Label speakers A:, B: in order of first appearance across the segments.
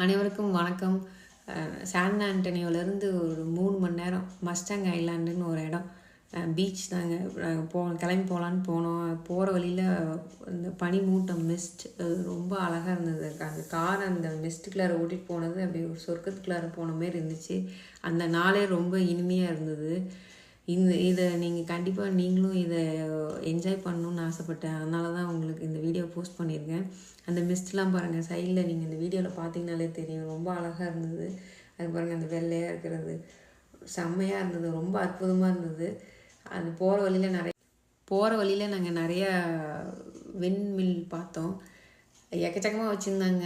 A: அனைவருக்கும் வணக்கம். சான் ஆண்டனியோலேருந்து ஒரு 3 மணி நேரம் மஸ்டாங் ஐலாண்டுன்னு ஒரு இடம். பீச் தாங்க. கிளம்பி போகலான்னு போனோம். போகிற வழியில் இந்த பனிமூட்டம் மிஸ்ட் ரொம்ப அழகாக இருந்தது. அந்த கார் அந்த மிஸ்ட்டுக்குள்ளார ஓட்டிகிட்டு போனது அப்படி ஒரு சொர்க்கத்துக்குள்ளார போன மாரி இருந்துச்சு. அந்த நாளே ரொம்ப இனிமையாக இருந்தது. இதை நீங்கள் கண்டிப்பாக நீங்களும் இதை என்ஜாய் பண்ணணுன்னு ஆசைப்பட்டேன். அதனால தான் உங்களுக்கு இந்த வீடியோ போஸ்ட் பண்ணியிருக்கேன். அந்த மிஸ்ட்லாம் பாருங்கள், சைடில் நீங்கள் இந்த வீடியோவில் பார்த்தீங்கனாலே தெரியும். ரொம்ப அழகாக இருந்தது. அது பாருங்கள், அந்த வெள்ளையாக இருக்கிறது செம்மையாக இருந்தது. ரொம்ப அற்புதமாக இருந்தது. அது போகிற வழியில் நாங்கள் நிறையா விண்மில் பார்த்தோம். எக்கச்சக்கமாக வச்சுருந்தாங்க.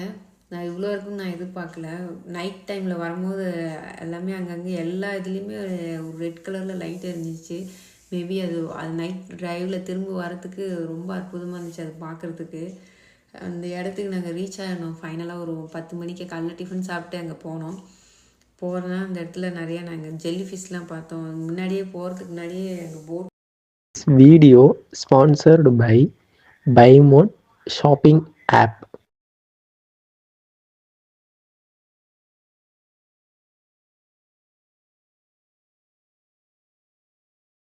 A: நான் இவ்வளோ இருக்குன்னு நான் எதிர்பார்க்கல. நைட் டைமில் வரும்போது எல்லாமே அங்கங்கே எல்லா இதுலேயுமே ஒரு ரெட் கலரில் லைட் எரிஞ்சிச்சு. மேபி அது நைட் ட்ரைவில் திரும்ப வரத்துக்கு ரொம்ப அற்புதமாக இருந்துச்சு அது பார்க்குறதுக்கு. அந்த இடத்துக்கு நாங்கள் ரீச் ஆகினோம். ஃபைனலாக ஒரு 10 மணிக்கு காலைல டிஃபன் சாப்பிட்டு அங்கே போனோம். போகிறோன்னா அந்த இடத்துல நிறையா நாங்கள் ஜெல்லி ஃபிஷ்லாம் பார்த்தோம். முன்னாடியே போகிறதுக்கு முன்னாடியே எங்கள் boat.
B: Video sponsored by BuyMode shopping app.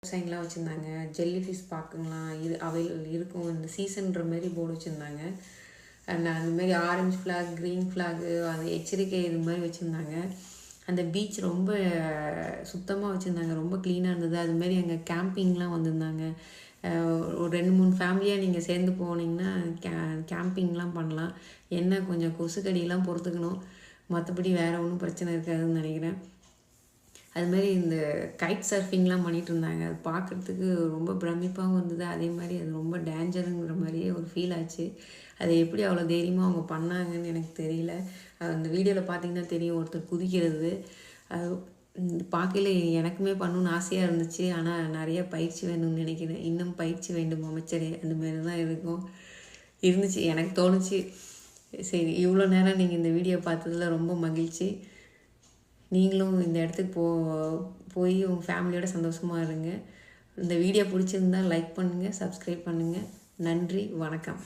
A: சைன்லாம் வச்சுருந்தாங்க. ஜெல்லி ஃபிஷ் பார்க்கலாம் அவைலபிள் இருக்கும். இந்த சீசன்ற மாரி போர்டு வச்சுருந்தாங்க. அண்ட் அந்தமாரி ஆரஞ்சு ஃப்ளாக், க்ரீன் ஃப்ளாகு, அது எச்சரிக்கை இது மாதிரி வச்சுருந்தாங்க. அந்த பீச் ரொம்ப சுத்தமாக வச்சுருந்தாங்க. ரொம்ப க்ளீனாக இருந்தது. அதுமாரி அங்கே கேம்பிங்லாம் வந்திருந்தாங்க. ஒரு 2-3 ஃபேமிலியாக நீங்கள் சேர்ந்து போனீங்கன்னா கேம்பிங்லாம் பண்ணலாம். என்ன கொஞ்சம் கொசுக்கடியெல்லாம் பொறுத்துக்கணும். மற்றபடி வேறு ஒன்றும் பிரச்சனை இருக்காதுன்னு நினைக்கிறேன். அதுமாரி இந்த கைட் சர்ஃபிங்லாம் பண்ணிகிட்டு இருந்தாங்க. அது பார்க்குறதுக்கு ரொம்ப பிரமிப்பாகவும் இருந்தது. அதே மாதிரி அது ரொம்ப டேஞ்சருங்கிற மாதிரியே ஒரு ஃபீல் ஆச்சு. அதை எப்படி அவ்வளோ தைரியமாக அவங்க பண்ணாங்கன்னு எனக்கு தெரியல. அந்த வீடியோவில் பார்த்தீங்கன்னா தெரியும், ஒருத்தர் குதிக்கிறது. அது பார்க்கல எனக்குமே பண்ணணுன்னு ஆசையாக இருந்துச்சு. ஆனால் நிறைய பயிற்சி வேணும்னு நினைக்கிறேன். இன்னும் பயிற்சி வேண்டும் அமைச்சரே, அந்தமாரி தான் இருந்துச்சு. எனக்கு தோணுச்சு. சரி, இவ்வளோ நேரம் நீங்கள் இந்த வீடியோ பார்த்ததில் ரொம்ப மகிழ்ச்சி. நீங்களும் இந்த இடத்துக்கு போய் உங்கள் ஃபேமிலியோட சந்தோஷமாக இருங்க. இந்த வீடியோ பிடிச்சிருந்தால் லைக் பண்ணுங்கள், சப்ஸ்கிரைப் பண்ணுங்கள். நன்றி, வணக்கம்.